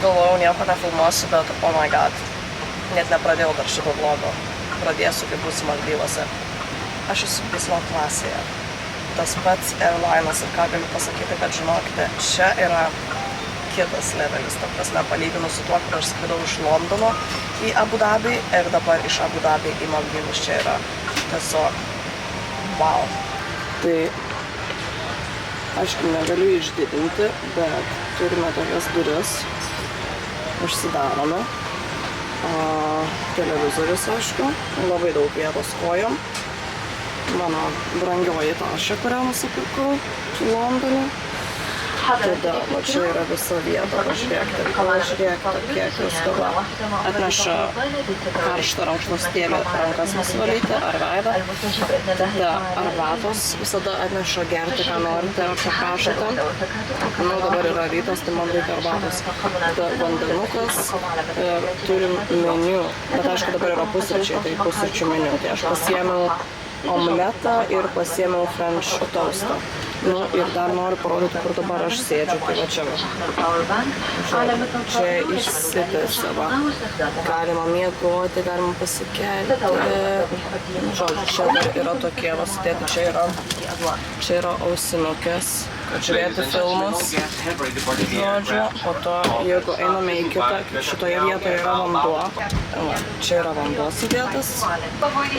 Galvojau, nieko nefilmuosiu, bet oh my god, net nepradėjau dar šito vlogo. Pradėsiu, kai būsiu Maldyvuose. Aš esu business klasėje. Tas pats airlinas ir ką galiu pasakyti, kad žinokite, čia yra kitas levelis. Ta prasme, palyginus su tuo, kur aš skridau iš Londono į Abu Dabį ir dabar iš Abu Dabį į Maldyvus. Čia yra tiesiog wow. Tai aišku, negaliu išdidinti, bet turime tokias duris. Užsidarome. Televizorius, aišku, labai daug vietos kojom. Mano brangioji tašė, kurią nusipirkau Londone. Tada, va čia yra visa vieta, pažiūrėkite, kiek visko va. Atneša karštą rankšluostėlį rankas nusivalyti ar veidą. Tada arbatos visada atneša gerti, ką norite, ar ką prašote. Nu, dabar yra rytas, tai man reikia arbatos. Tada vandenukas ir turim meniu. Bet aišku, dabar yra pusryčiai, tai pusryčių meniu. Tai aš pasiėmiau omletą ir pasiėmiau French toastą. Nu, ir dar noriu parodyti, kur dabar aš sėdžiu, tai va čia va. Čia išsitęsia, va. Galima miegoti, galima pasikelti. Žodžiu, čia dar yra tokie, va, sudėti, čia yra ausinukės, kad žiūrėti filmus. Žodžiu, po to, jeigu einame į kitą, šitoje vietoje yra vanduo. Va, čia yra vanduo sudėtas.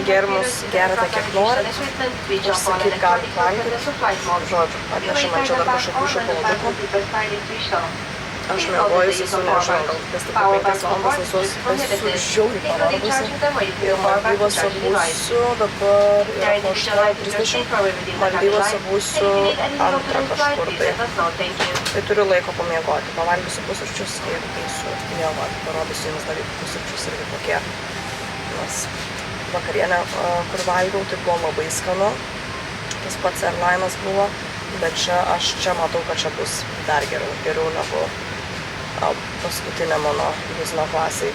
Gerimus gerite kiek norit. Užsakyt galit valgyti. Žodžiu, atnešė man čia dar kažkokių šokoladukų. Aš miegojusi su nežinau, gal vis tik 5 valandas esu žiauriai pavargusi. Ir Maldyvuose būsiu, dabar yra 8:30. Maldyvuose būsiu antrą kažkur tai. Tai turiu laiko pamiegoti. Pavalgysiu pusryčius ir eisiu miegoti. Parodysiu jums dar pusryčius irgi kokie. Nes vakarienė, kur valgiau, tai buvo labai skanu. Tas pats airlinas buvo, bet čia matau, kad čia bus dar geriau negu paskutinė mano business klasai.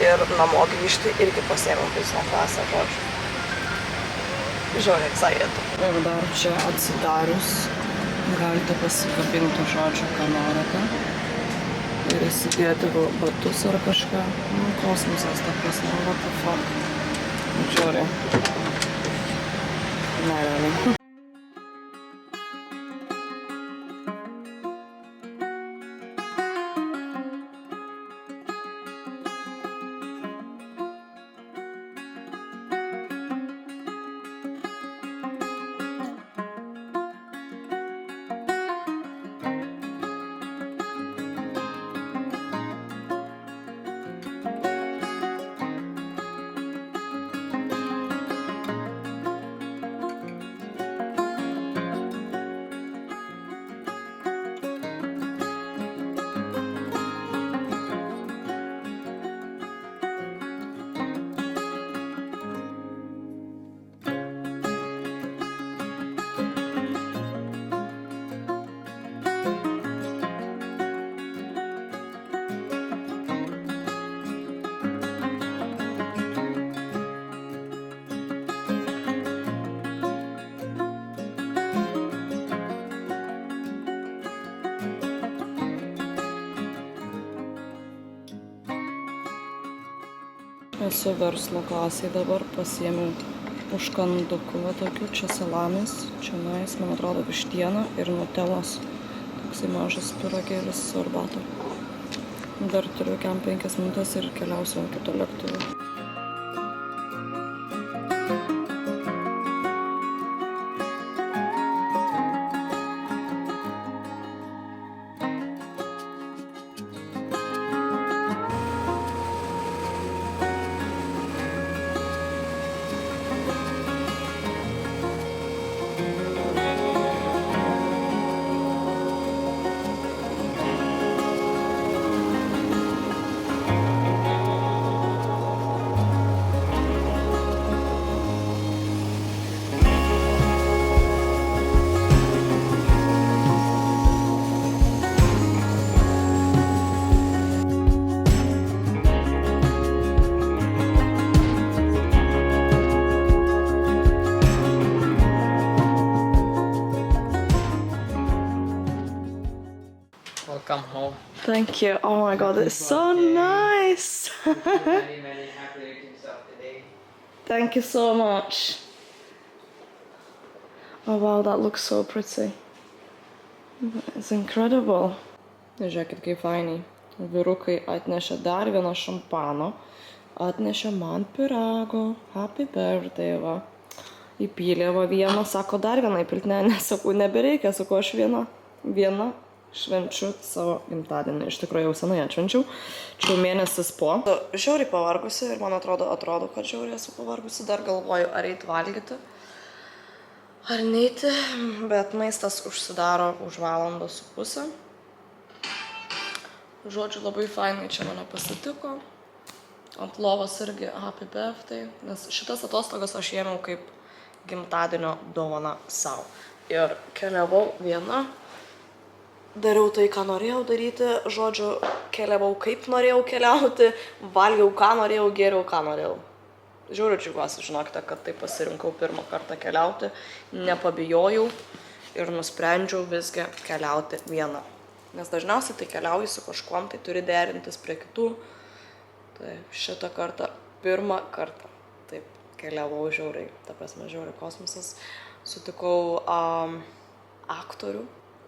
Ir namo grįžti irgi pasiėmiau business klasę, žodžiu. Žiauriai excited. Ir dar čia atsidarius galite pasikabinti, žodžiu, ką norite. Ir įsidėti batus ar kažką. Nu, kosmosas, ta prasme, what the fuck. Žiauriai. Nerealiai. Esu verslo klasėje dabar, pasiėmiau užkandukų tokių, čia salamis, čia nais, man atrodo, vištiena ir nutelos, toksai mažas pyragėlis su arbata. Dar turiu 5 minutės ir keliausiu ant kito lėktuvo. Thank you. Oh my god, it's so nice. Many happy eating stuff today. Thank you so much. Oh wow, that looks so pretty. It's incredible. Žiūrėkit, kaip fainiai. Vyrukai atnešė dar vieną šampano. Atnešė man pyrago. Happy birthday, va. Įpylė va vieną, sako dar vieną įpilt. Ne, sakau, nebereikia, sakau, aš vieną švenčiu savo gimtadienį. Iš tikrųjų jau senai atšvenčiau. Čia mėnesis po. Žiauriai pavargusi ir man atrodo, kad žiauriai esu pavargusi. Dar galvoju, ar eiti valgyti, ar neiti. Bet maistas užsidaro už 1.5 valandos. Žodžiu, labai fainai čia mane pasitiko. Ant lovos irgi happy birthday. Nes šitas atostogas aš ėmiau kaip gimtadienio dovana savo. Ir keliavau viena. Dariau tai, ką norėjau daryti, žodžiu, keliavau kaip norėjau keliauti, valgiau, ką norėjau, geriau, ką norėjau. Žiūriu, džiaugiuosi, žinokite, kad tai pasirinkau pirmą kartą keliauti, nepabijojau ir nusprendžiau visgi keliauti viena. Nes dažniausiai tai keliauji su kažkuom, tai turi derintis prie kitų. Tai šitą kartą, pirmą kartą, taip, keliavau žiauriai, ta prasme, žiauriai kosmosas. Sutikau aktorių.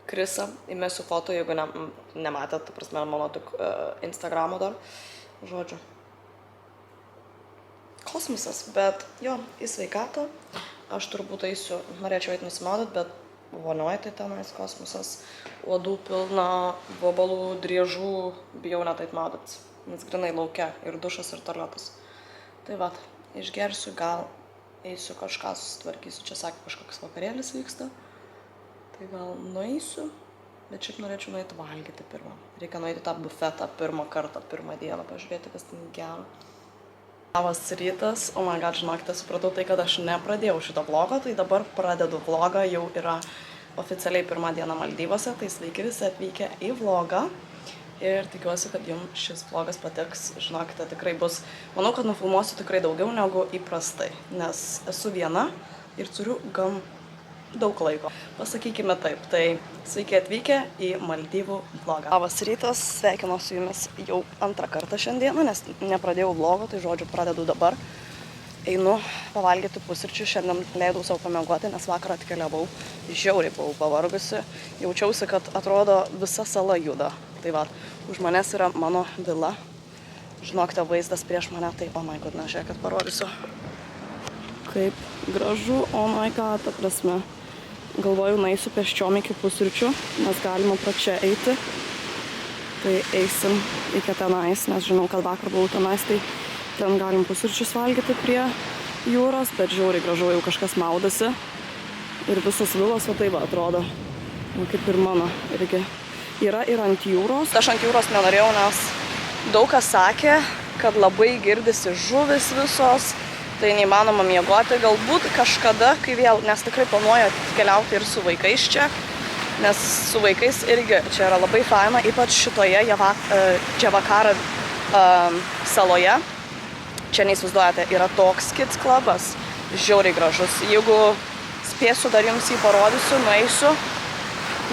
Krisą, įmesiu foto, jeigu nematėt, ta prasme, mano tik Instagramo dar, žodžiu. Kosmosas, bet jo, į sveikatą, aš turbūt eisiu, norėčiau eiti nusimaudyt, bet vonioje tai tenais kosmosas, uodų pilna, vabalų, driežų, bijau net eit maudytis, nes grinai lauke ir dušas ir tualetas. Tai vat, išgersiu, gal eisiu kažką susitvarkysiu, čia sakė, kažkoks vakarėlis vyksta. Tai gal nueisiu, bet šiaip norėčiau nueiti valgyti pirmą. Reikia nueiti tą bufetą pirmą kartą, pirmą dieną, pažiūrėti, kas ten gero. Labas rytas, oh my god, žinokite, supratau tai, kad aš nepradėjau šito vlogo, tai dabar pradedu vlogą, jau yra oficialiai pirmą dieną Maldyvose, tai sveiki visi atvykę į vlogą. Ir tikiuosi, kad jums šis vlogas patiks, žinokite, tikrai bus, manau, kad nufilmuosiu tikrai daugiau negu įprastai, nes esu viena ir turiu gan daug laiko. Pasakykime taip, tai sveiki atvykę į Maldyvų vlogą. Labas rytas, sveikinu su jumis jau antrą kartą šiandieną, nes nepradėjau vlogo, tai žodžiu pradedu dabar. Einu pavalgyti pusryčių, šiandien leidau savo pamiegoti, nes vakar atkeliavau, žiauriai buvau pavargusi, jaučiausi, kad atrodo visa sala juda. Tai va, už manęs yra mano vila, žinokite, vaizdas prieš mane, tai oh my god, žiūrėkit, parodysiu. Kaip gražu, oh my god, ta prasme. Galvoju, nueisiu pėsčiom iki pusryčių, nes galima pro čia eiti. Tai eisim iki tenais, nes žinau, kad vakar buvau tenais, tai ten galim pusryčius valgyti prie jūros, bet žiauriai gražu, jau kažkas maudasi. Ir visas vilas, va taip atrodo, kaip ir mano irgi. Yra ir ant jūros. Aš ant jūros nenorėjau, nes daug kas sakė, kad labai girdisi žuvis visos. Tai neįmanoma miegoti, galbūt kažkada, kai vėl, nes tikrai planuoju keliauti ir su vaikais čia, nes su vaikais irgi čia yra labai faina, ypač šitoje Dževakara saloje. Čia neįsivaizduojate, yra toks kids klubas, žiauriai gražus. Jeigu spėsiu, dar jums jį parodysiu, nueisiu,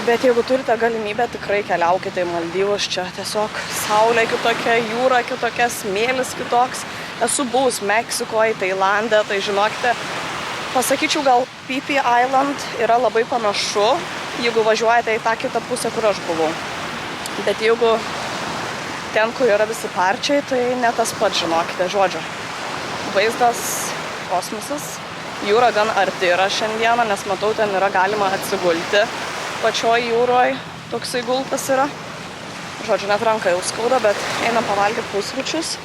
bet jeigu turite galimybę, tikrai keliaukite į Maldyvus, čia tiesiog saulė kitokia, jūra kitokia, smėlis kitoks. Esu buvus Meksikoje, Tailande, tai žinokite, pasakyčiau, gal Phi Island yra labai panašu, jeigu važiuojate į tą kitą pusę, kur aš buvau. Bet jeigu ten, kur yra visi parčiai, tai ne tas pats, žinokite, žodžiu. Vaizdas kosmosas, jūra gan arti yra šiandieną, nes matau, ten yra galima atsigulti pačioj jūroj, toksai gultas yra. Žodžiu, net ranka jau skauda, bet einam pavalgyti pusryčius.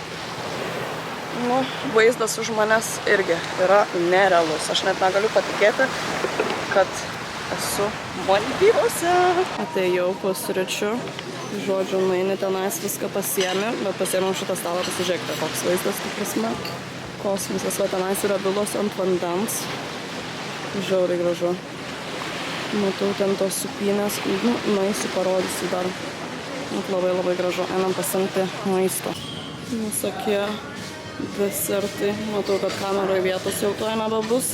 Nu, vaizdas už manęs irgi yra nerealus. Aš net negaliu patikėti, kad esu Maldyvuose. Atėjau pusryčių. Žodžiu, nueini tenais viską pasiemi, bet pasiėmiau šitą stalą, pasižiūrėkite, koks vaizdas, kaip prasme. Kosmosas, va tenais yra vilos ant vandens. Žiauriai gražu. Matau ten tos supynės. Nueisiu, parodysiu dar. Labai labai gražu. Einam pasiimti maisto. Visokie desertai. Matau, kad kameroje vietos jau to nebebus.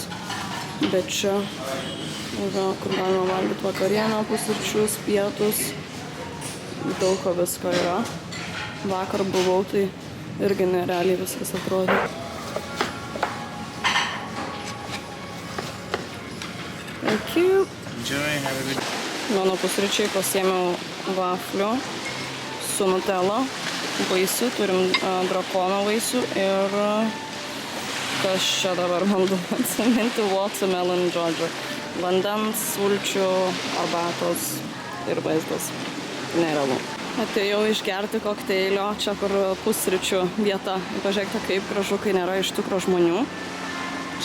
Bet čia yra, kur galima valgyti vakarienę, pusryčius, pietus. daug ko visko yra. Vakar buvau, tai irgi nerealiai viskas atrodė. Thank you. Enjoy, have a good... Mano pusryčiai pasiėmiau vaflių su nutella, vaisių, turim drakono vaisių ir kas čia dabar man duoda, minti watermelon žodžiu. Vandens, sulčių, arbatos ir vaizdas. Nerealu. Atėjau išgerti kokteilio, čia kur pusryčių vieta. Pažiūrėkite, kaip gražu, kai nėra iš tikro žmonių.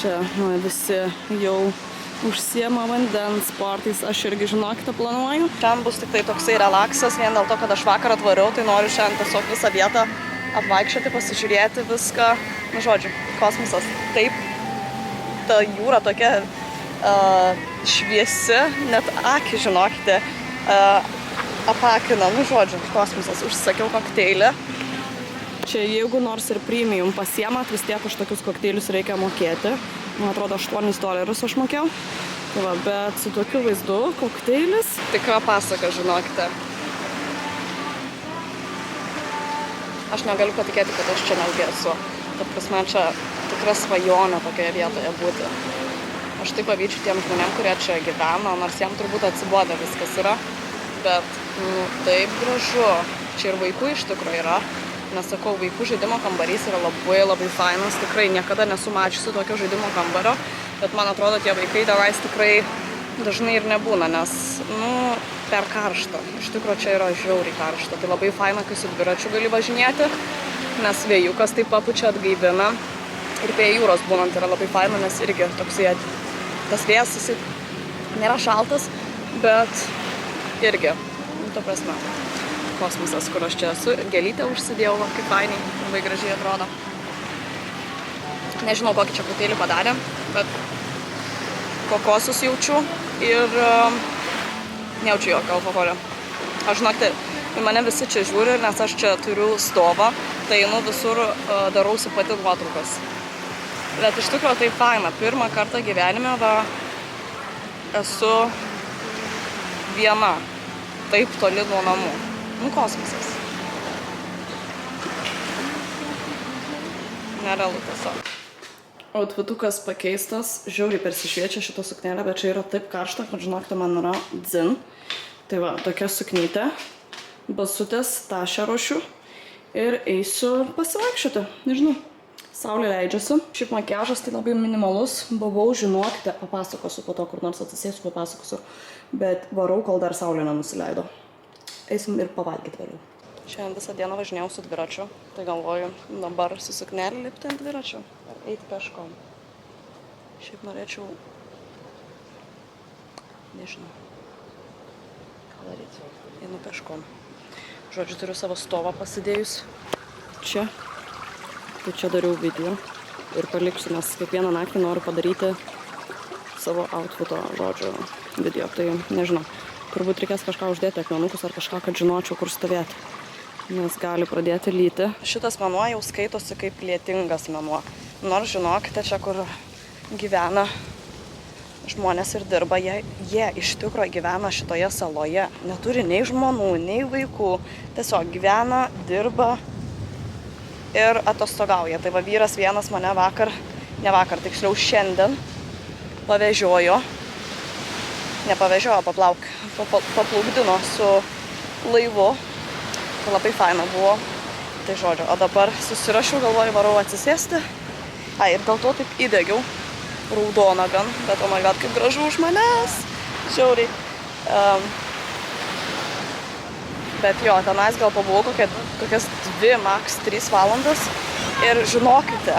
Čia visi jau užsiema vandens sportais, aš irgi žinokite planuoju. Šiandien bus tik tai toksai relaksas, vien dėl to, kad aš vakar atvariau, tai noriu šiandien tiesiog visą vietą apvaikščioti, pasižiūrėti viską. Nu, žodžiu, kosmosas. Taip, ta jūra tokia šviesi, net akį, žinokite, apakina. Nu, žodžiu, kosmosas. Užsisakiau kokteilį. Čia jeigu nors ir premium pasiemat, vis tiek už tokius kokteilius reikia mokėti. Man atrodo, $8 aš mokėjau. Tai va, bet su tokiu vaizdu kokteilis. Tikra pasaka, žinokite. Aš negaliu patikėti, kad aš čia netgi esu. Ta prasme, čia tikra svajonė tokioje vietoje būti. Aš taip pavyzdžiui tiem žmonėm, kurie čia gyvena, nors jam turbūt atsibodę viskas yra. Bet, nu, taip gražu. Čia ir vaikų iš tikrųjų yra. Nesakau, vaikų žaidimo kambarys yra labai fainas, tikrai niekada nesu mačiusi tokio žaidimo kambario, bet man atrodo, tie vaikai tenais tikrai dažnai ir nebūna, nes, nu, per karšta. Iš tikrųjų, čia yra žiauriai karšta, tai labai faina, kai su dviračiu gali važinėti, nes vėjukas taip papučia atgaivina ir prie jūros būnant yra labai faina, nes irgi toksai, tas vėjas, jisai nėra šaltas, bet irgi, nu, ta prasme. Kosmosas, kur aš čia esu, gėlytę užsidėjau, kaip fainiai, labai gražiai atrodo. Nežinau, kokį čia kokteilį padarė, bet kokosus jaučiu ir nejaučiu jokio alkoholio. Aš žinokite, į mane visi čia žiūri, nes aš čia turiu stovą, tai einu visur darausi pati nuotraukas. Bet iš tikrųjų tai faina. Pirmą kartą gyvenime esu viena, taip toli nuo namų. Nu, kosmosas. Nerealu tiesiog. Outfitukas pakeistas, žiauriai persišviečia šitą suknelę, bet čia yra taip karšta, kad žinokite, man yra dzin. Tai va, tokia suknytė, basutės, tašę ruošiu ir eisiu pasivaikščioti, nežinau. Saulė leidžiasi. Šiaip makiažas tai labai minimalus. Buvau, žinokite, papasakosiu po to, kur nors atsisėsiu, papasakosiu. Bet varau, kol dar saulė nenusileido. Eisim ir pavalgyti vėliau. Šiandien visą dieną važinėjau su dviračiu, tai galvoju dabar su suknelį lipti ant dviračio ar eiti peškom. Šiaip norėčiau, nežinau, ką daryti, einu peškom. Žodžiu, turiu savo stovą pasidėjus čia, tai čia dariau video ir paliksiu, nes kiekvieną naktį noriu padaryti savo outfito, žodžiu, video, tai nežinau. Turbūt reikės kažką uždėti, akmenukus ar kažką, kad žinočiau, kur stovėti, nes gali pradėti lyti. Šitas mėnuo jau skaitosi kaip lietingas mėnuo. Nors žinokite, čia kur gyvena žmonės ir dirba, jie iš tikrųjų gyvena šitoje saloje. Neturi nei žmonų, nei vaikų. Tiesiog gyvena, dirba ir atostogauja. Tai va vyras vienas mane tiksliau šiandien pavežiojo. Nepavežiojo, paplaukdino su laivu. Tai labai faina buvo. Tai žodžiu, o dabar susirašiau, galvoju, varau atsisėsti. Ir dėl to taip įdegiau. Raudona gan, bet oh my god, kaip gražu už manęs. Žiauriai. Bet jo, tenais gal pabuvau kokias 2, max 3 valandas. Ir žinokite,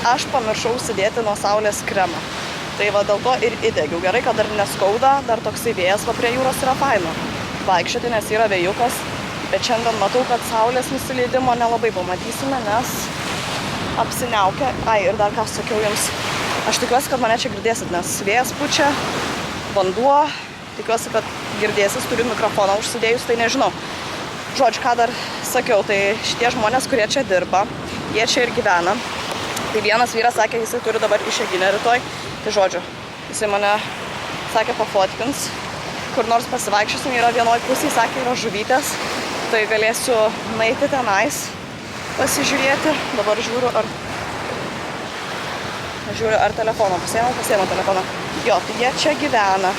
aš pamiršau užsidėti nuo saulės kremą. Tai va dėl to ir įdegiau. Gerai, kad dar neskauda, dar toksai vėjas va prie jūros yra faina. Vaikščioti, nes yra vėjukas, bet šiandien matau, kad saulės nusileidimo nelabai pamatysime, nes apsiniaukia. Ir dar ką sakiau jums, aš tikiuosi, kad mane čia girdėsit, nes vėjas pučia, vanduo, tikiuosi, kad girdėsis, turiu mikrofoną užsidėjus, tai nežinau. Žodžiu, ką dar sakiau, tai šitie žmonės, kurie čia dirba, jie čia ir gyvena. Tai vienas vyras sakė, jisai turi dabar išeiginę rytoj. Tai žodžiu, jisai mane sakė pafotkins, kur nors pasivaikščiosim, yra vienoj pusėje, sakė, yra žuvytės, tai galėsiu nueiti tenais, pasižiūrėti. Dabar žiūriu, ar telefoną pasiėmiau telefoną. Jo, tai jie čia gyvena,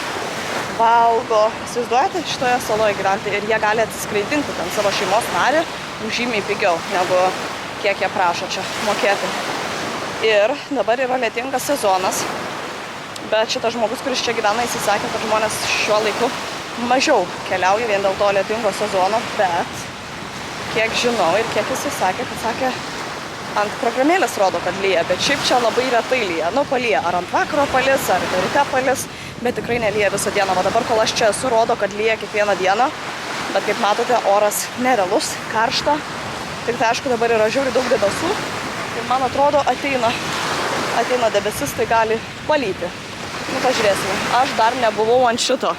valgo, įsivaizduojate, šitoje saloje gyventi ir jie gali atsiskraidinti ten savo šeimos narį žymiai pigiau, negu kiek jie prašo čia mokėti. Ir dabar yra lietingas sezonas, bet šitas žmogus, kuris čia gyvena, jis sakė, kad žmonės šiuo laiku mažiau keliauja vien dėl to lietingo sezono, bet kiek žinau ir kiek jis sakė, kad sakė, ant programėlės rodo, kad lyja, bet šiaip čia labai retai lyja. Nu, palyja, ar ant vakaro palis, ar ryte palis, bet tikrai nelyja visą dieną. Va dabar, kol aš čia esu, rodo, kad lyja kiekvieną dieną, bet kaip matote, oras nerealus, karšta. Tik tai aišku, dabar yra žiauriai daug debesų ir man atrodo, ateina debesis, tai gali palyti. Nu, pažiūrėsime. Aš dar nebuvau ant šito,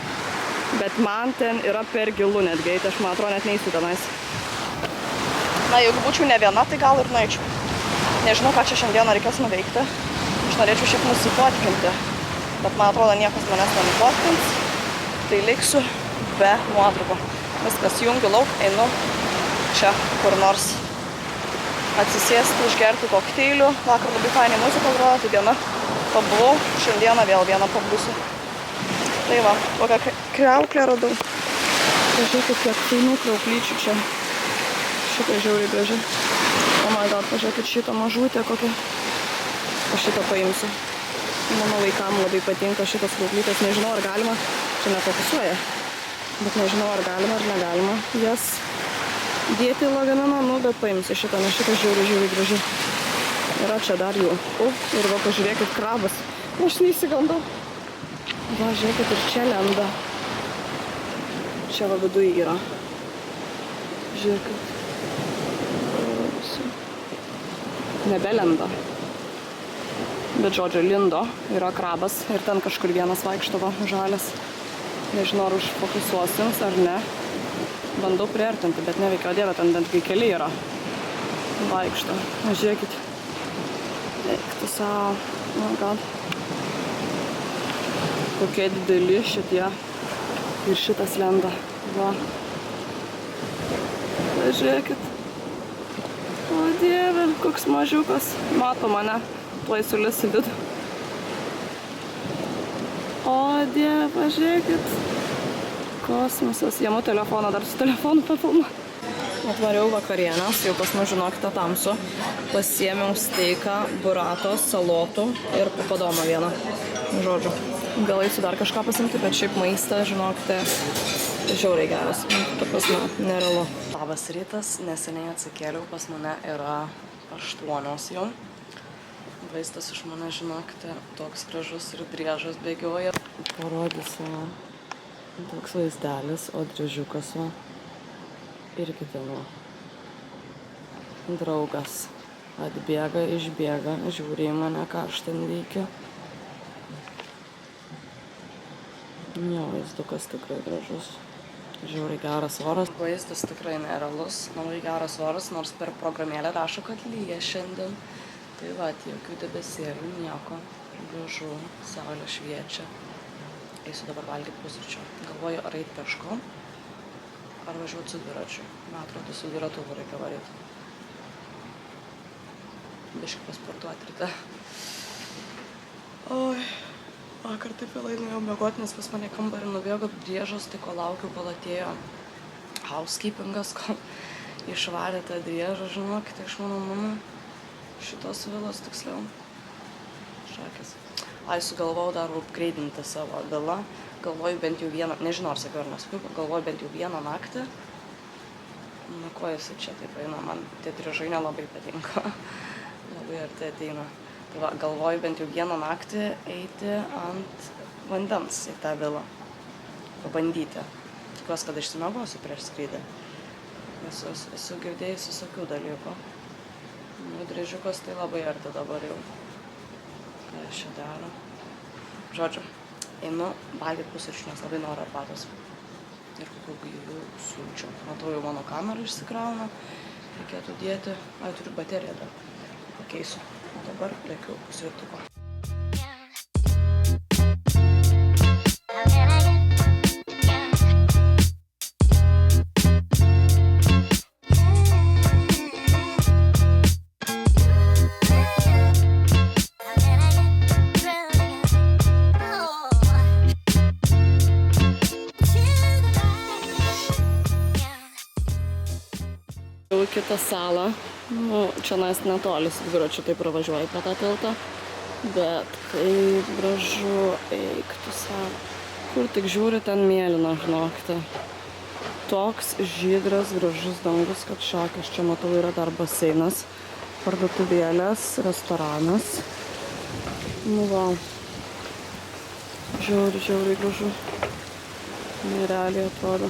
bet man ten yra per gilu netgi, tai aš man atrodo net neįsiu tenais. Na, jeigu būčiau ne viena, tai gal ir nueičiau. Nežinau, ką čia šiandieną reikės nuveikti. Aš norėčiau šiaip nusifotkinti, bet man atrodo, niekas manęs nenufotkins. Tai liksiu be nuotraukų. Viskas, jungiu lauk, einu čia kur nors atsisėsti, išgerti kokteilių. Vakar labai fainai muzika grojo, tai diena pabuvau. Šiandieną vėl vieną pabūsiu. Tai va, kokią kriauklę radau. Pažiūrėkit, kiek fainų kriauklyčių čia. Šitą žiauriai graži. O man gal pažiūrėkit šitą mažutę kokią. Aš šitą paimsiu. Mano vaikam labai patinka šitas kriauklytės. Nežinau, ar galima. Čia nefokusuoja. Bet nežinau, ar galima, ar negalima. Jas dėti į lagaminą, nu, bet paimsiu šitą, nes šitą žiauriai graži. Yra čia dar jų. Ir va, pažiūrėkit, krabas. Aš neįsigandau. Va, žiūrėkit, ir čia lenda. Čia va viduj yra. Žiūrėkit. Nebelenda. Bet žodžiu, lindo, yra krabas ir ten kažkur vienas vaikštavo žalias. Nežinau, ar užfokusuosins ar ne. Bandau priartinti, bet neveikia, o dieve, ten bent kai keli yra. Vaikšto. Na, žiūrėkit. Eik tu savo. Na, gal. Kokie dideli šitie. Ir šitas lenda. Va. Na, žiūrėkit. O dieve, koks mažiukas. Mato mane, tuoj sulis į vidų. O dieve, pažiūrėkit. Kosmosas. Jėmu telefoną, dar su telefonu papilnu. Atvariau vakarienės, jau pas mus, žinokite, tamsu. Pasiėmiau steiką, burato, salotų ir papadomą vieną. Žodžiu, gal eisiu dar kažką pasimti, bet šiaip maistą, žinokite, žiauriai geras. Ta prasme, nerealu. Labas rytas, neseniai atsikėliau, pas mane yra 8 jau. Vaizdas iš mane, žinokite, toks gražus ir driežas bėgioja. Parodysiu, toks vaizdelis, o driežiukas va. Irgi ten va. Draugas atbėga, išbėga, žiūri į mane, ką aš ten veikiu. Jo, vaizdukas tikrai gražus. Žiauriai geras oras. Vaizdas tikrai nerealus, labai geras oras, nors per programėlę rašo, kad lyja šiandien. Tai va, jokių debesėlių, nieko. Gražu, saulė šviečia. Eisiu dabar valgyti pusryčių. Galvoju, ar eiti peškom, ar važiuoti su dviračiu. Man atrodo, su dviratuvu reikia varyti. Biškį pasportuoti ryte. Oi. Vakar taip vėlai nuėjau miegoti, nes pas mane kambarį nubėgo driežas, tai ko laukiau, kol atėjo housekeepingas, kol išvarė tą driežą, žinokite, iš mano namų. Šitos vilos tiksliau. Šakės. Ai, sugalvojau dar upgraidinti savo vilą. Galvoju bent jau vieną, nežinau, ar sakiau ar nesakiau, galvoju bent jau vieną naktį. Na, ko jisai čia taip eina, man tie driežai nelabai patinka. Labai arti ateina. Tai va, galvoju bent jau vieną naktį eiti ant vandens į tą vilą. Pabandyti. Tikiuosi, kad išsimiegosiu prieš skrydį. Nes esu girdėjus visokių dalykų. Nu, driežiukas tai labai arti dabar jau. Ką aš čia daro? Žodžiu, einu valgyti pusryčių, nes labai noriu arbatos. Ir kokių gyvių sulčių. Matau, jau mano kamera išsikrauna. Reikėtų dėti. Ai, turiu bateriją dar. Pakeisiu. O dabar lėkiu pusvirtuko. Jau į kitą salą. Nu, čia netoli su dviračiu taip pravažiuoju pro tą tiltą. Bet kaip gražu, eik tu salą. Kur tik žiūri, ten mėlyna, žinokite. Toks žydras, gražus dangus, kad šakas. Čia matau yra dar baseinas, parduotuvėlės, restoranas. Nu, va. Žiauriai gražu. Nerealiai atrodo.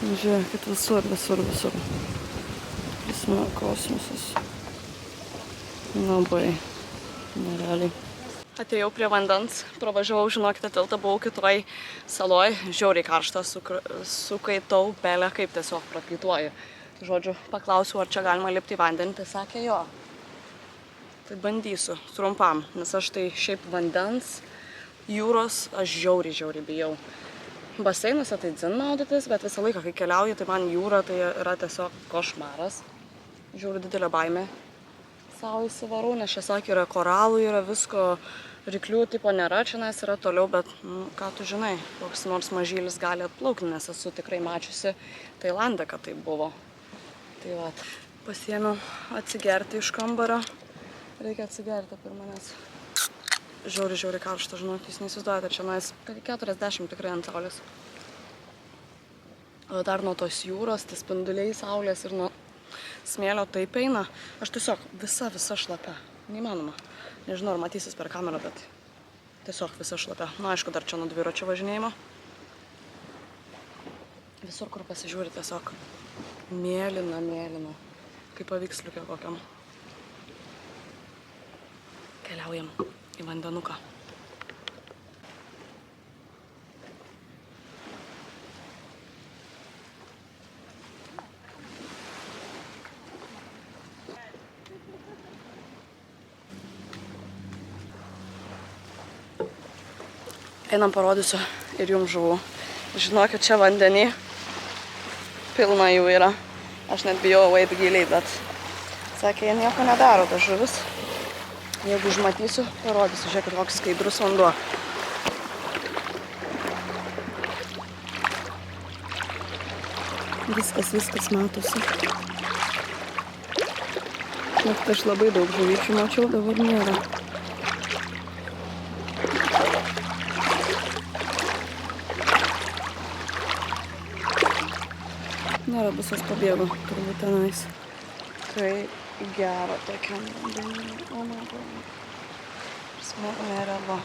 Žiūrėkit, visur. Prasme, kosmosas. Labai. Nerealiai. Atėjau prie vandens, pravažiavau, žinokite, tiltą, buvau kitoj saloj, žiauriai karštą, sukaitau pelę, kaip tiesiog prakaituoju. Žodžiu, paklausiau, ar čia galima lipti į vandenį, tai sakė jo. Tai bandysiu, trumpam, nes aš tai šiaip vandens, jūros, aš žiauriai bijau. Baseinuose tai dzin maudytis, bet visą laiką, kai keliauju, tai man jūra tai yra tiesiog košmaras. Žiauriai didelė baimė. Savo įsivarau, nes čia sakė, yra koralų, yra visko, ryklių tipo nėra, čia yra toliau, bet ką tu žinai, koks nors mažylis gali atplaukti, nes esu tikrai mačiusi Tailande, kad tai buvo. Tai va, pasiėmiau atsigerti iš kambario. Reikia atsigerti per manęs. Žiauriai karšta, žinok, jūs neįsivaizduojate, čia 40 tikrai ant saulės. O dar nuo tos jūros, tai spinduliai saulės ir nuo smėlio taip eina. Aš tiesiog visa šlapia. Neįmanoma. Nežinau, ar matysis per kamerą, bet tiesiog visa šlapia. Na, aišku, dar čia nuo dviračio važinėjimo. Visur, kur pasižiūri, tiesiog mėlyna. Kaip paveiksliukė kokiam. Keliaujam į vandenuką. Einam parodysiu ir jums žuvų. Žinokit, čia vandenį pilna jų yra. Aš net bijau eiti giliai, bet sakė, jie nieko nedaro, tas žuvis. Jeigu užmatysiu, parodysiu, žiūrėkit, koks skaidrus vanduo. Viskas matosi. Net aš labai daug žuvyčių mačiau, dabar nėra. Nėra, visas pabėgo, turbūt tenais. Tai gera tokiam vandenį. O, man atrodo. Prasme, nerealu.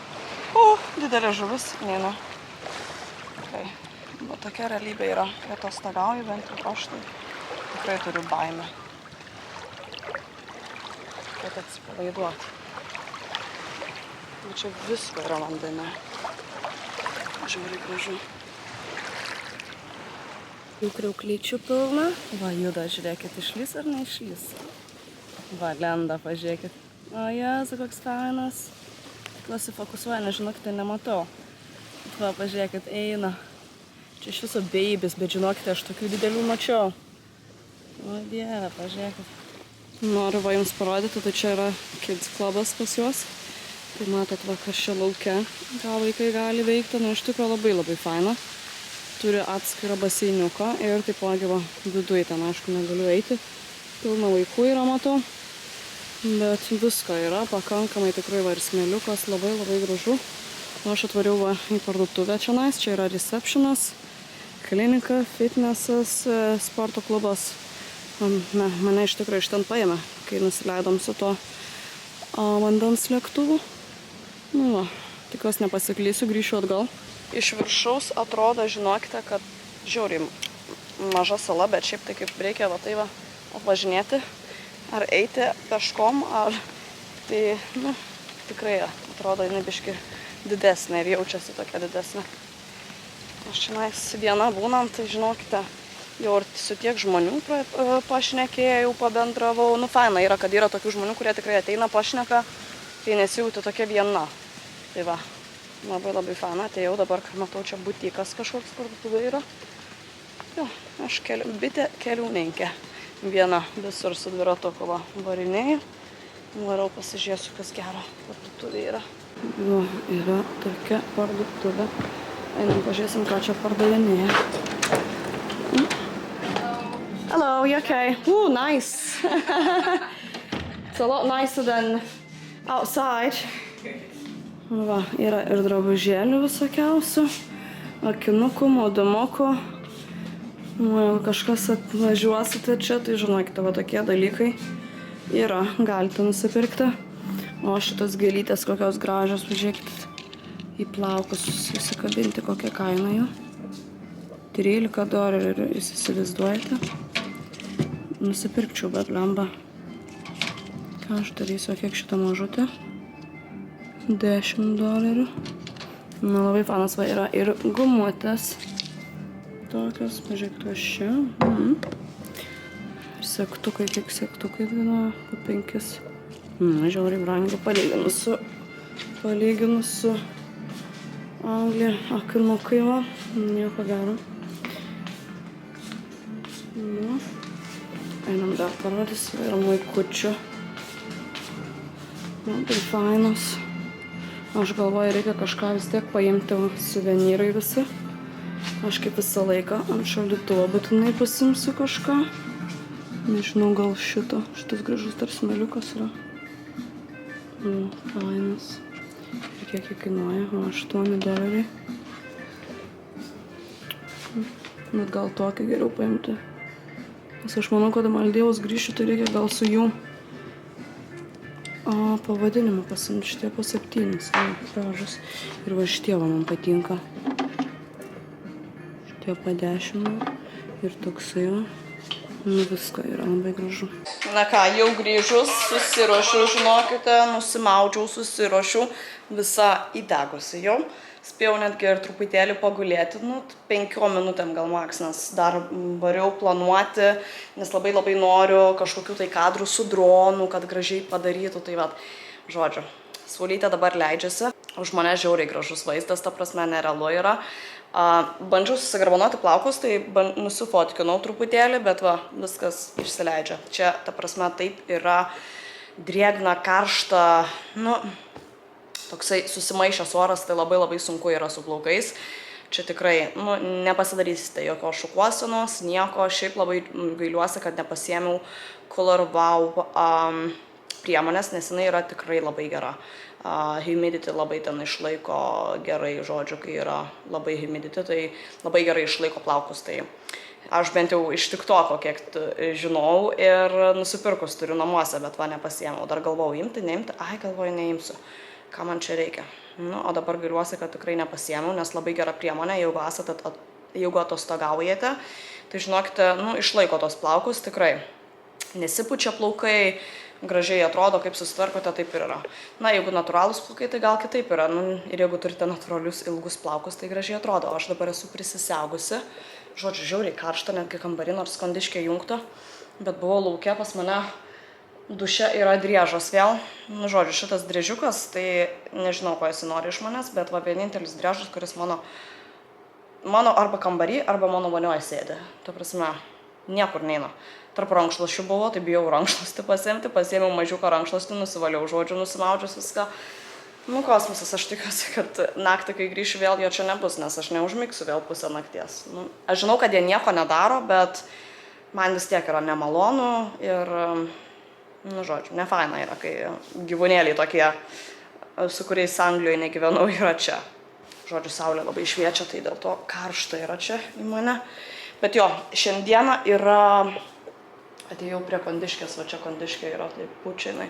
Didelė žuvis, neina. Tai, bet tokia realybė yra. Kai atostogauju, bent jau aš tai tikrai turiu baimę. Kad atsipalaiduoti. Čia visko yra vandenė. Žiauriai gražu. Jau kriauklyčių pilna. Va, juda, žiūrėkit, išlys ar neišlys. Va, lenda, pažiūrėkit. O, Jėzu, koks fainas. Tikiuosi fokusuoja, nežinokite, nematau. Va, pažiūrėkit, eina. Čia iš viso babies, bet žinokite, aš tokių didelių mačiau. O, Dieve, pažiūrėkit. Noriu va jums parodyti, tai čia yra kids klubas pas juos. Tai matot, va, kas čia lauke. Ką vaikai gali veikti, iš tikrųjų labai faina. Turi atskirą baseiniuką ir taipogi va, viduje ten, aišku, negaliu eiti. Pilna vaikų yra, matau. Bet visko yra, pakankamai tikrai va ir smėliukas, labai gražu. O aš atvariau va į parduotuvę čionais, čia yra receptionas, klinika, fitnessas, sporto klubas. Mane iš tikrųjų iš ten paėmė, kai nusileidom su to vandens lėktuvu. Nu va, tikiuosi nepasiklysiu, grįšiu atgal. Iš viršaus atrodo, žinokite, kad žiauriai maža sala, bet šiaip tai kaip reikia va tai va apvažinėti, ar eiti peškom, ar tai, nu, tikrai atrodo, jinai biški didesnė ir jaučiasi tokia didesnė. Aš čionais viena būnant, tai žinokite, jau ir su tiek žmonių pašnekėjau, pabendravau. Nu, faina yra, kad yra tokių žmonių, kurie tikrai ateina pašneka, tai nesijauti tokia viena. Tai va. Labai faina, atėjau dabar, matau, čia butikas kažkoks parduotuvė yra. Jo, aš bitė keliauninkė. Viena visur su dviratuku va varinėjau. Varau pasižiūrėsiu, kas gero parduotuvė yra. Jo, yra tokia parduotuvė. Einam pažiūrėsim, ką čia pardavinėja. Hello, you okay? Ooh, nice. It's a lot nicer than outside. Va, yra ir drabužėlių visokiausių, akinukų, maudimukų. Jeigu kažkas atvažiuosite čia, tai žinokite, va tokie dalykai yra, galite nusipirkti. O šitas gėlytės kokios gražios, pažiūrėkite, į plaukus susikabinti, kokią kainą jų. $13 ir jūs įsivaizduojate. Nusipirkčiau, bet lemba. Ką aš darysiu, kiek šitą mažutę? $10. Na, labai fanas va yra ir gumutės. Tokios, pažiūrėkite, aš čia. Ir sektukai, kiek sektukai kainuoja, po 5. Žiauriai brangiai palyginus su Anglija. Akinukai va, nieko gero. Nu, einam dar parodysiu, yra maikučių. Labai fainos. Aš galvoju, reikia kažką vis tiek paimti, suvenyrai visi. Aš kaip visą laiką ant šaldytuvo būtinai pasimsiu kažką. Nežinau, gal šitas gražus dar smeliukas yra. Fainas. Ir kiek jį kainuoja? $8. Bet gal tokį geriau paimti. Nes aš manau, kad Maldyvus grįšiu, tai reikia gal su jų pavadinimu pasimti. Šitie po 7. Gražus. Ir va šitie man patinka. Šitie po 10. Ir toksai va. Nu, visko yra labai gražu. Na ką, jau grįžus, susiruošiu, žinokite, nusimaudžiau, susiruošiu, visa įdegusi jau. Spėjau netgi ir truputėlį pagulėti, 5 minutėm gal maks, nes dar variau planuoti, nes labai noriu kažkokių tai kadrų su dronu, kad gražiai padarytų, tai vat, žodžiu, saulytė dabar leidžiasi, už mane žiauriai gražus vaizdas, ta prasme nerealu yra. Bandžiau susigarbanoti plaukus, tai nusifotkinau truputėlį, bet va, viskas išsileidžia. Čia, ta prasme, taip yra drėgna, karšta, toksai susimaišęs oras, tai labai sunku yra su plaukais. Čia tikrai, nepasidarysite jokios šukuosenos, nieko. Šiaip labai gailiuosi, kad nepasiėmiau Color Wow priemonės, nes jinai yra tikrai labai gera. Humidity labai ten išlaiko gerai, žodžiu, kai yra labai humidity, tai labai gerai išlaiko plaukus. Tai aš bent jau iš TikToko kiek žinau ir nusipirkus turiu namuose, bet va nepasiėmiau. Dar galvojau imti, neimti, galvoju neimsiu. Ką man čia reikia. O dabar gailiuosi, kad tikrai nepasiėmiau, nes labai gera priemonė, jeigu atostogaujate, tai žinokite, išlaiko tos plaukus tikrai. Nesipučia plaukai, gražiai atrodo, kaip susitvarkote, taip ir yra. Na, jeigu natūralūs plaukai, tai gal kitaip yra. Ir jeigu turite natūralius ilgus plaukus, tai gražiai atrodo. Aš dabar esu prisisiaugusi. Žodžiu, žiauriai karšta, netgi kambarį, nors kondiškė jungta. Bet buvau lauke, pas mane duše yra driežas vėl. Žodžiu, šitas driežiukas, tai nežinau, ko jis nori iš manęs, bet va vienintelis driežas, kuris mano arba kambarį, arba mano vonioje sėdi. Ta prasme, niekur neina. Tarp rankšluosčių buvo, tai bijau rankšluostį pasiimti, pasiėmiau mažiuką rankšluostį, nusivaliau, žodžiu, nusimaudžius viską. Kosmosas, aš tikiuosi, kad naktį, kai grįšiu vėl, jo čia nebus, nes aš neužmigsiu vėl pusę nakties. Aš žinau, kad jie nieko nedaro, bet man vis tiek yra nemalonu ir, žodžiu, nefaina yra, kai gyvūnėliai tokie, su kuriais Anglijoje negyvenau, yra čia. Žodžiu, saulė labai šviečia, tai dėl to karšta yra čia į mane. Bet jo, šiandieną yra... Atėjau prie kondiškės, va čia kondiškė yra, taip pučiai.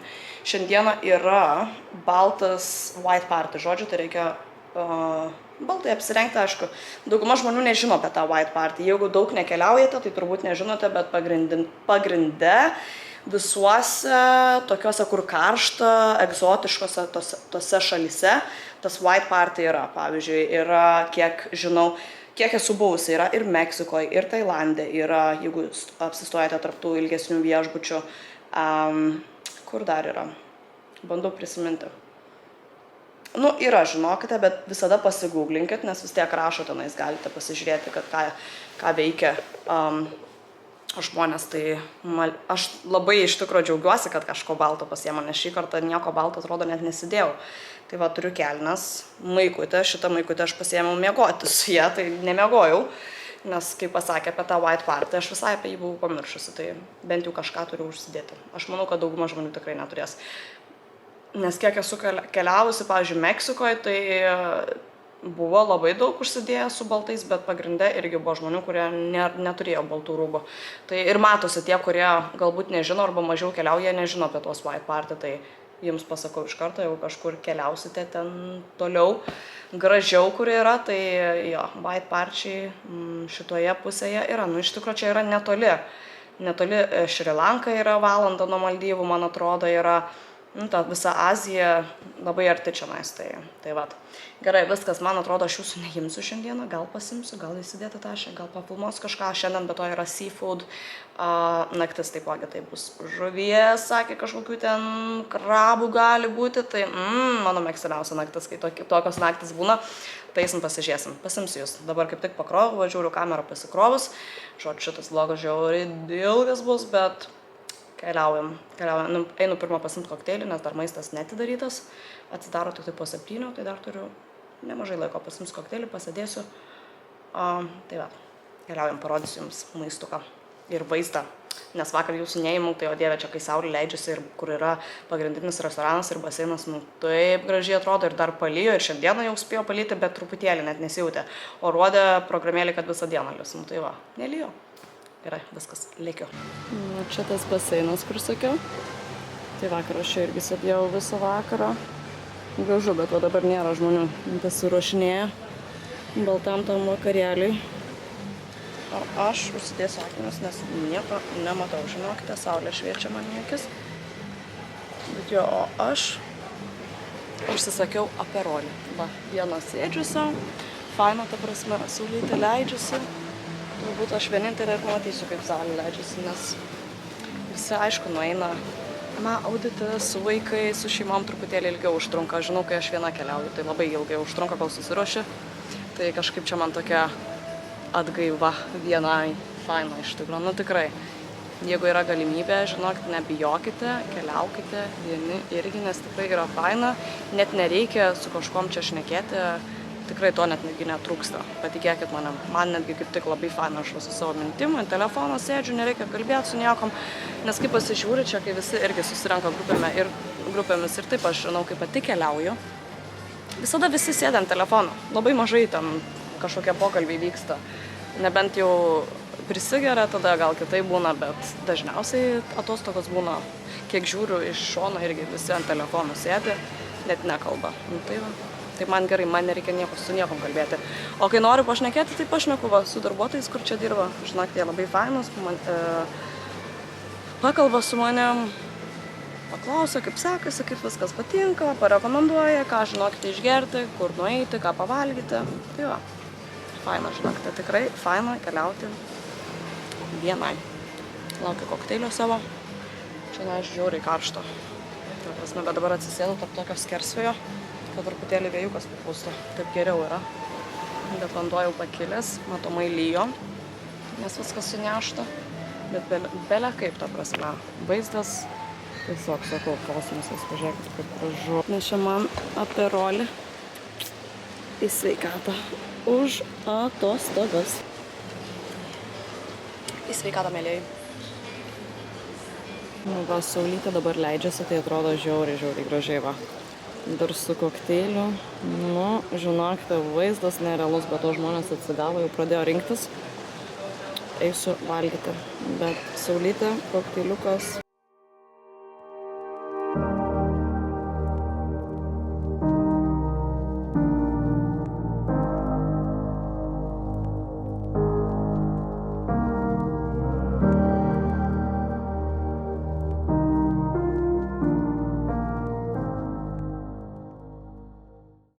Šiandieną yra baltas white party, žodžiu, tai reikia baltai apsirengti, aišku. Dauguma žmonių nežino apie tą white party. Jeigu daug nekeliaujate, tai turbūt nežinote, bet pagrinde visuose tokiuose, kur karšta, egzotiškose tose šalyse, tas white party yra. Pavyzdžiui, yra, kiek žinau, kiek esu buvusi, yra ir Meksikoje, ir Tailande, yra, jeigu apsistojate tarptų ilgesnių viešbučių. Kur dar yra? Bandau prisiminti. Yra, žinokite, bet visada pasigūglinkit, nes vis tiek rašo tenais, galite pasižiūrėti, kad ką veikia žmonės. Tai aš labai iš tikrųjų džiaugiuosi, kad kažko balto pasiėmė, nes šį kartą nieko balto atrodo net nesidėjau. Tai va, turiu kelnes, maikutę, šitą maikutę aš pasiėmiau miegoti su ją, tai nemiegojau, Nes kai pasakė apie tą white party, aš visai apie jį buvau pamiršusi, tai bent jau kažką turiu užsidėti. Aš manau, kad dauguma žmonių tikrai neturės. Nes kiek esu keliavusi, pavyzdžiui, Meksikoje, tai buvo labai daug užsidėję su baltais, bet pagrinde irgi buvo žmonių, kurie neturėjo baltų rūbų. Tai ir matosi tie, kurie galbūt nežino arba mažiau keliauja, nežino apie tuos white party, tai jums pasakau iš karto, jeigu kažkur keliausite ten toliau, gražiau, kur yra, tai jo, white party šitoje pusėje yra. Nu, iš tikrųjų, čia yra netoli. Netoli Šri Lanka yra valanda nuo Maldyvų, man atrodo, yra ta visa Azija labai arti čionais. Tai vat. Gerai, viskas, man atrodo, aš jūsų neimsiu šiandieną, gal pasimsiu, gal įsidėti tašę, gal papilmos kažką. Šiandien be to yra seafood, naktis taipogi tai bus žuvies, sakė, kažkokių ten krabų gali būti, tai mano mėgstamiausia naktis, kai tokios naktis būna, tai eisim pasižiūrėsim, pasimsiu jūs. Dabar kaip tik pakrovau, važiuoju kamerą pasikrovus, žodžiu, šitas vlogas žiauriai ilgas bus, bet keliaujam. Einu pirmą pasimti kokteilį, nes dar maistas netidarytas, atsidaro tik tai po 7, tai dar turiu nemažai laiko pasimti kokteilį, pasėdėsiu. Tai va, keliaujam, parodysiu jums maistuką ir vaizdą, nes vakar jūsų neįmau, tai o dieve, čia kai saulė leidžiasi ir kur yra pagrindinis restoranas ir baseinas, nu taip gražiai atrodo ir dar palyjo ir šiandieną jau spėjo palyti, bet truputėlį net nesijautė, o rodė programėlį, kad visą dieną lis, nu tai va, nelijo. Gerai, viskas, lėkiu. Nu, čia tas baseinas, kur sakiau. Tai vakar aš irgi sėdėjau visą vakarą. Gražu, bet va dabar nėra žmonių. Pasiruošinėja baltam tam vakarėliui. O aš užsidėsiu akinius, nes nieko nematau. Žinokite, saulė šviečia man į akis. Bet jo, o aš užsisakiau aperolį. Va, vieną sėdžiu savo. Faina, ta prasme, saulytė leidžiasi. Turbūt aš vienintelė ir matysiu, kaip saulė leidžiasi, nes visi, aišku, nueina audite su vaikai, su šeimom truputėlį ilgiau užtrunka. Žinau, kai aš viena keliauju, tai labai ilgai užtrunka, kol susiruošiu. Tai kažkaip čia man tokia atgaiva vienai, faina iš tikrųjų. Nu tikrai, jeigu yra galimybė, žinokit, nebijokite, keliaukite vieni irgi, nes tikrai yra faina. Net nereikia su kažkom čia šnekėti. Tikrai to net netgi netrūksta, patikėkit manim. Man netgi kaip tik labai faina, aš su savo mintim, ant telefono sėdžiu, nereikia kalbėti su niekom, nes kaip pasižiūri čia, kai visi irgi susirenka grupėmis ir taip aš žinau, kaip pati keliauju, visada visi sėda ant telefono, labai mažai ten kažkokie pokalbiai vyksta, nebent jau prisigeria, tada gal kitai būna, bet dažniausiai atostogos būna, kiek žiūriu iš šono irgi visi ant telefonų sėdi, net nekalba. Nu, tai va. Tai man gerai, man nereikia su niekom kalbėti. O kai noriu pašnekėti, tai pašneku su darbuotojais, kur čia dirba. Žinok, jie labai fainus, pakalba su manim, paklausia, kaip sekasi, kaip viskas patinka, parekomenduoja, ką žinokite išgerti, kur nueiti, ką pavalgyti. Tai va, faina, žinokite, tikrai faina keliauti vienai. Laukiu kokteilio savo, čia aš žiauriai karšto. Tai prasme, bet dabar atsisėdu tarp tokio skersvėjo, kad truputėlį vėjukas papūstų, taip geriau yra. Bet vanduo jau pakilęs, matomai lyjo, nes viskas sunešta. Bet belė kaip, ta prasme, vaizdas, tiesiog sakau, kosmosas, pažiūrėkit, kaip gražu. Nes čia man aperolį į sveikatą už atostogas. Į sveikatą, mėlėjai. Nu, va, saulytė dabar leidžiasi, tai atrodo žiauriai gražiai, va. Dar su kokteiliu, nu, žinokite, vaizdas nerealus, bet to žmonės atsigavo, jau pradėjo rinktis. Eisiu valgyti, bet saulytė, kokteiliukas.